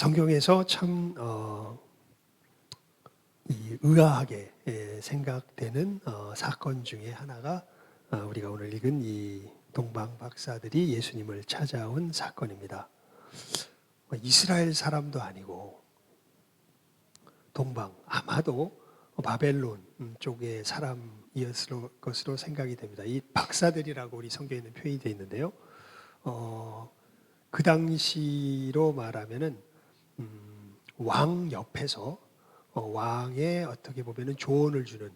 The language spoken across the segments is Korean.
성경에서 참 의아하게 생각되는 사건 중에 하나가 우리가 오늘 읽은 이 동방 박사들이 예수님을 찾아온 사건입니다. 이스라엘 사람도 아니고 동방, 아마도 바벨론 쪽의 사람이었을 것으로 생각이 됩니다. 이 박사들이라고 우리 성경에는 표현이 되어 있는데요. 그 당시로 말하면은 왕 옆에서 왕의 어떻게 보면은 조언을 주는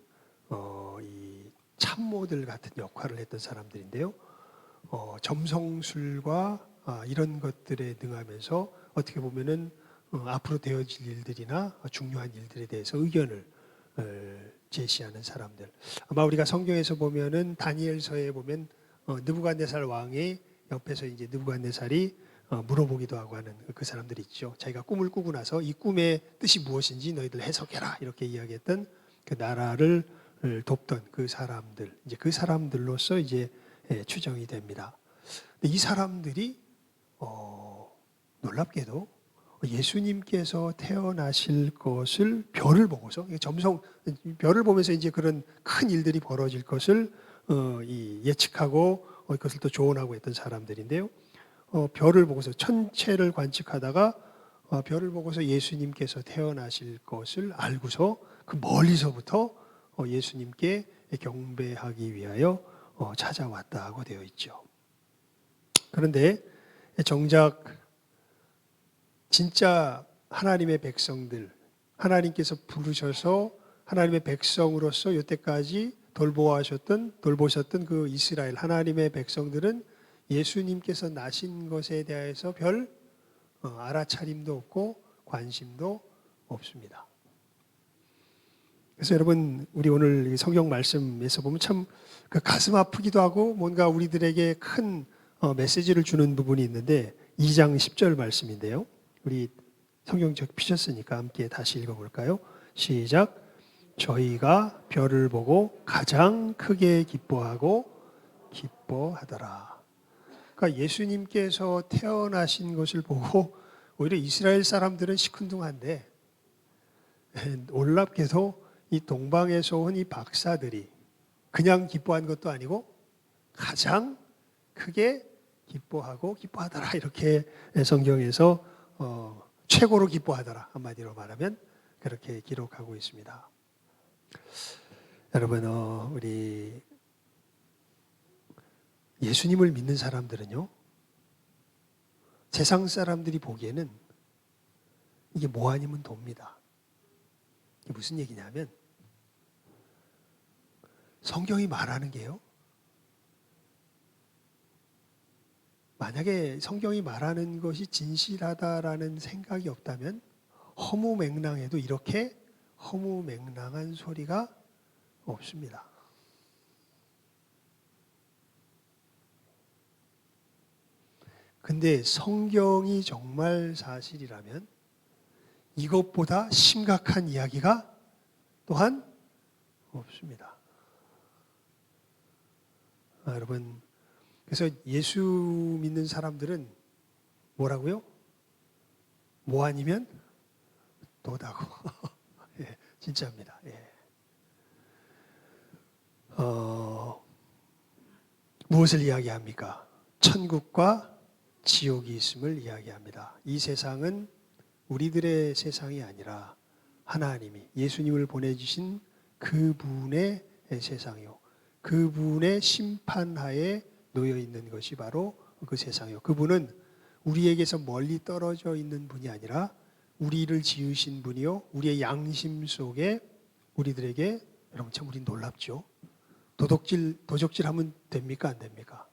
이 참모들 같은 역할을 했던 사람들인데요. 점성술과 이런 것들에 능하면서 어떻게 보면은 앞으로 되어질 일들이나 중요한 일들에 대해서 의견을 제시하는 사람들. 아마 우리가 성경에서 보면은 다니엘서에 보면 느부갓네살 왕의 옆에서 이제 느부갓네살이 물어보기도 하고 하는 그 사람들이 있죠. 자기가 꿈을 꾸고 나서 이 꿈의 뜻이 무엇인지 너희들 해석해라 이렇게 이야기했던 그 나라를 돕던 그 사람들, 이제 그 사람들로서 이제 추정이 됩니다. 근데 이 사람들이 놀랍게도 예수님께서 태어나실 것을 별을 보고서 별을 보면서 이제 그런 큰 일들이 벌어질 것을 예측하고 그것을 또 조언하고 했던 사람들인데요. 별을 보고서 천체를 관측하다가 별을 보고서 예수님께서 태어나실 것을 알고서 그 멀리서부터 예수님께 경배하기 위하여 찾아왔다고 되어 있죠. 그런데 정작 진짜 하나님의 백성들, 하나님께서 부르셔서 하나님의 백성으로서 여태까지 돌보셨던 그 이스라엘 하나님의 백성들은 예수님께서 나신 것에 대해서 별 알아차림도 없고 관심도 없습니다. 그래서 여러분, 우리 오늘 성경 말씀에서 보면 참 그 가슴 아프기도 하고 뭔가 우리들에게 큰 메시지를 주는 부분이 있는데 2장 10절 말씀인데요. 우리 성경 피셨으니까 함께 다시 읽어볼까요? 시작. 저희가 별을 보고 가장 크게 기뻐하더라. 그러니까 예수님께서 태어나신 것을 보고 오히려 이스라엘 사람들은 시큰둥한데 놀랍게도 이 동방에서 온 이 박사들이 그냥 기뻐한 것도 아니고 가장 크게 기뻐하더라 이렇게 성경에서 최고로 기뻐하더라 한마디로 말하면 그렇게 기록하고 있습니다. 여러분, 우리 예수님을 믿는 사람들은요, 세상 사람들이 보기에는 이게 뭐 아니면 돕니다. 이게 무슨 얘기냐면 성경이 말하는 게요, 만약에 성경이 말하는 것이 진실하다라는 생각이 없다면 허무맹랑해도 이렇게 허무맹랑한 소리가 없습니다. 근데 성경이 정말 사실이라면 이것보다 심각한 이야기가 또한 없습니다. 여러분, 그래서 예수 믿는 사람들은 뭐라고요? 뭐 아니면 도다고. 예, 진짜입니다. 예. 무엇을 이야기합니까? 천국과 지옥이 있음을 이야기합니다. 이 세상은 우리들의 세상이 아니라 하나님이 예수님을 보내주신 그분의 세상이요, 그분의 심판하에 놓여 있는 것이 바로 그 세상이요, 그분은 우리에게서 멀리 떨어져 있는 분이 아니라 우리를 지으신 분이요, 우리의 양심 속에 우리들에게, 여러분 참 우리 놀랍죠. 도적질하면 됩니까 안 됩니까?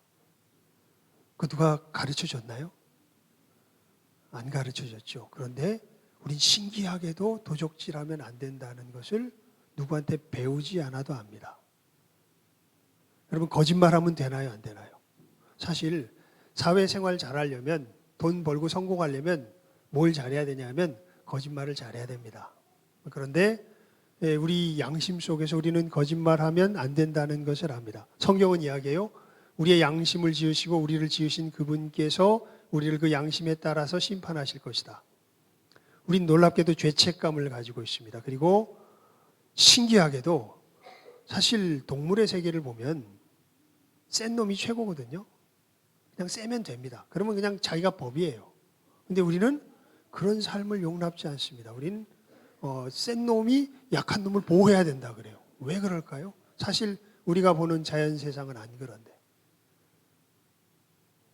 그 누가 가르쳐 줬나요? 안 가르쳐 줬죠. 그런데 우린 신기하게도 도적질하면 안 된다는 것을 누구한테 배우지 않아도 압니다. 여러분, 거짓말하면 되나요 안 되나요? 사실 사회생활 잘하려면, 돈 벌고 성공하려면 뭘 잘해야 되냐면 거짓말을 잘해야 됩니다. 그런데 우리 양심 속에서 우리는 거짓말하면 안 된다는 것을 압니다. 성경은 이야기해요. 우리의 양심을 지으시고 우리를 지으신 그분께서 우리를 그 양심에 따라서 심판하실 것이다. 우린 놀랍게도 죄책감을 가지고 있습니다. 그리고 신기하게도 사실 동물의 세계를 보면 센 놈이 최고거든요. 그냥 세면 됩니다. 그러면 그냥 자기가 법이에요. 근데 우리는 그런 삶을 용납지 않습니다. 우리는 센 놈이 약한 놈을 보호해야 된다 그래요. 왜 그럴까요? 사실 우리가 보는 자연 세상은 안 그런데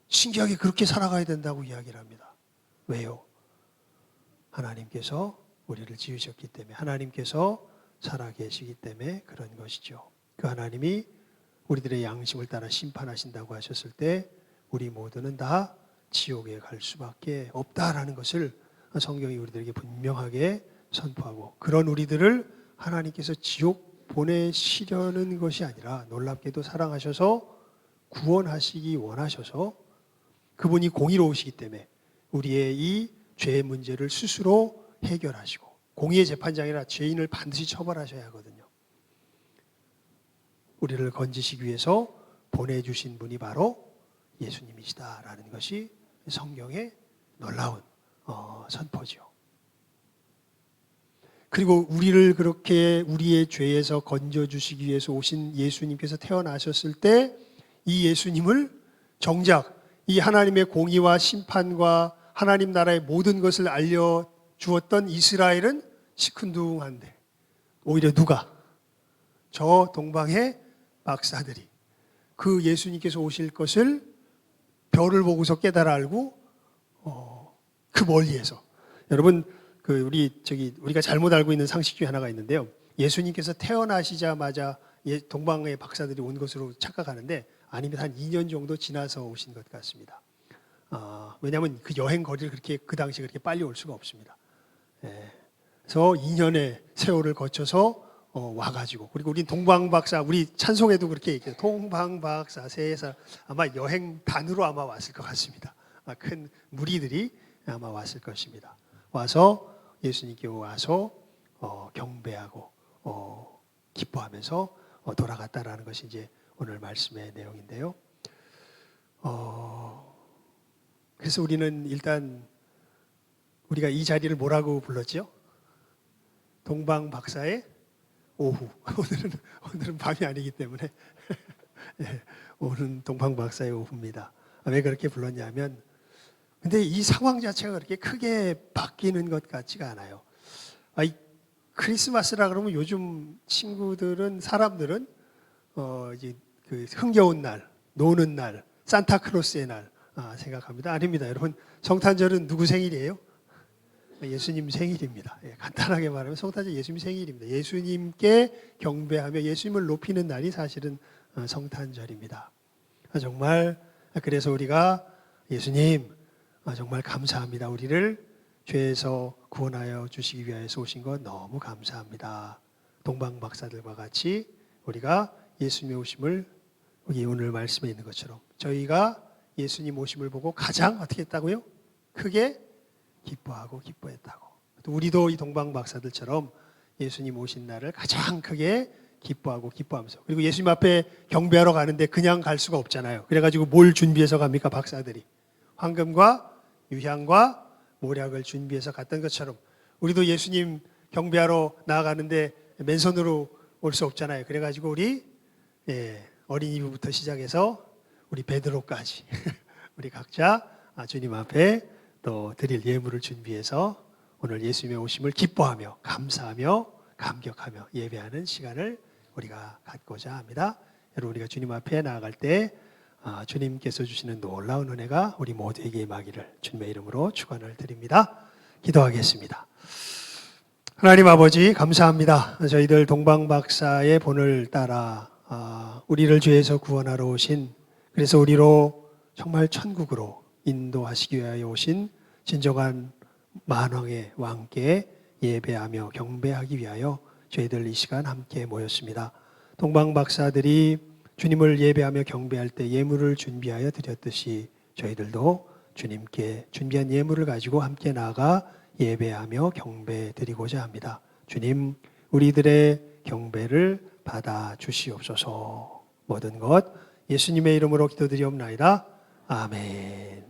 신기하게 그렇게 살아가야 된다고 이야기를 합니다. 왜요? 하나님께서 우리를 지으셨기 때문에, 하나님께서 살아계시기 때문에 그런 것이죠. 그 하나님이 우리들의 양심을 따라 심판하신다고 하셨을 때 우리 모두는 다 지옥에 갈 수밖에 없다라는 것을 성경이 우리들에게 분명하게 선포하고, 그런 우리들을 하나님께서 지옥 보내시려는 것이 아니라 놀랍게도 사랑하셔서 구원하시기 원하셔서 그분이 공의로우시기 때문에 우리의 이 죄의 문제를 스스로 해결하시고, 공의의 재판장이라 죄인을 반드시 처벌하셔야 하거든요. 우리를 건지시기 위해서 보내주신 분이 바로 예수님이시다라는 것이 성경의 놀라운 선포죠. 그리고 우리를 그렇게 우리의 죄에서 건져주시기 위해서 오신 예수님께서 태어나셨을 때 이 예수님을 정작 이 하나님의 공의와 심판과 하나님 나라의 모든 것을 알려주었던 이스라엘은 시큰둥한데, 오히려 누가? 저 동방의 박사들이 그 예수님께서 오실 것을 별을 보고서 깨달아 알고 그 멀리에서, 여러분 우리가 잘못 알고 있는 상식 중에 하나가 있는데요. 예수님께서 태어나시자마자 동방의 박사들이 온 것으로 착각하는데 아니면 한 2년 정도 지나서 오신 것 같습니다. 왜냐하면 그 여행 거리를 그 당시 그렇게 빨리 올 수가 없습니다. 그래서 2년의 세월을 거쳐서 와가지고, 그리고 우리 동방박사, 우리 찬송에도 그렇게 얘기해요. 동방박사 세사, 아마 여행 단으로 아마 왔을 것 같습니다. 큰 무리들이 아마 왔을 것입니다. 와서 예수님께 와서 경배하고 기뻐하면서 돌아갔다라는 것이 이제 오늘 말씀의 내용인데요. 그래서 우리는 일단 우리가 이 자리를 뭐라고 불렀죠? 동방 박사의 오후. 오늘은 밤이 아니기 때문에 네, 오늘은 동방 박사의 오후입니다. 왜 그렇게 불렀냐면, 근데 이 상황 자체가 그렇게 크게 바뀌는 것 같지가 않아요. 이 크리스마스라 그러면 요즘 사람들은 이제 그 흥겨운 날, 노는 날, 산타크로스의 날 생각합니다. 아닙니다. 여러분, 성탄절은 누구 생일이에요? 예수님 생일입니다. 간단하게 말하면 성탄절 예수님 생일입니다. 예수님께 경배하며 예수님을 높이는 날이 사실은 성탄절입니다. 정말 그래서 우리가 예수님 정말 감사합니다. 우리를 죄에서 구원하여 주시기 위해서 오신 것 너무 감사합니다. 동방 박사들과 같이 우리가 예수님의 오심을 여기 오늘 말씀에 있는 것처럼 저희가 예수님 오심을 보고 가장 어떻게 했다고요? 크게 기뻐하고 기뻐했다고. 또 우리도 이 동방 박사들처럼 예수님 오신 날을 가장 크게 기뻐하고 기뻐하면서, 그리고 예수님 앞에 경배하러 가는데 그냥 갈 수가 없잖아요. 그래가지고 뭘 준비해서 갑니까? 박사들이 황금과 유향과 모략을 준비해서 갔던 것처럼 우리도 예수님 경배하러 나아가는데 맨손으로 올 수 없잖아요. 그래가지고 우리 어린이부터 시작해서 우리 베드로까지 우리 각자 주님 앞에 또 드릴 예물을 준비해서 오늘 예수님의 오심을 기뻐하며 감사하며 감격하며 예배하는 시간을 우리가 갖고자 합니다. 여러분, 우리가 주님 앞에 나아갈 때 주님께서 주시는 놀라운 은혜가 우리 모두에게 임하기를 주님의 이름으로 축원을 드립니다. 기도하겠습니다. 하나님 아버지, 감사합니다. 저희들 동방박사의 본을 따라 우리를 죄에서 구원하러 오신, 그래서 우리로 정말 천국으로 인도하시기 위하여 오신 진정한 만왕의 왕께 예배하며 경배하기 위하여 저희들 이 시간 함께 모였습니다. 동방박사들이 주님을 예배하며 경배할 때 예물을 준비하여 드렸듯이 저희들도 주님께 준비한 예물을 가지고 함께 나아가 예배하며 경배 드리고자 합니다. 주님, 우리들의 경배를 받아 주시옵소서. 모든 것 예수님의 이름으로 기도드리옵나이다. 아멘.